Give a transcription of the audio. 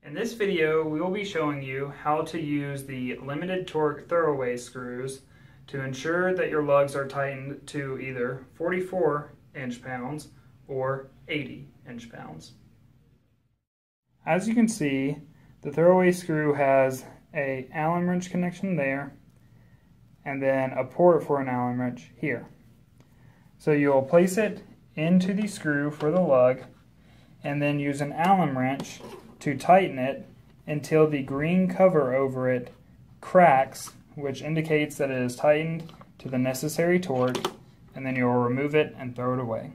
In this video, we will be showing you how to use the limited torque throwaway screws to ensure that your lugs are tightened to either 44 inch-pounds or 80 inch-pounds. As you can see, the throwaway screw has an Allen wrench connection there and then a port for an Allen wrench here. So you'll place it into the screw for the lug and then use an Allen wrench to tighten it until the green cover over it cracks, which indicates that it is tightened to the necessary torque, and then you'll remove it and throw it away.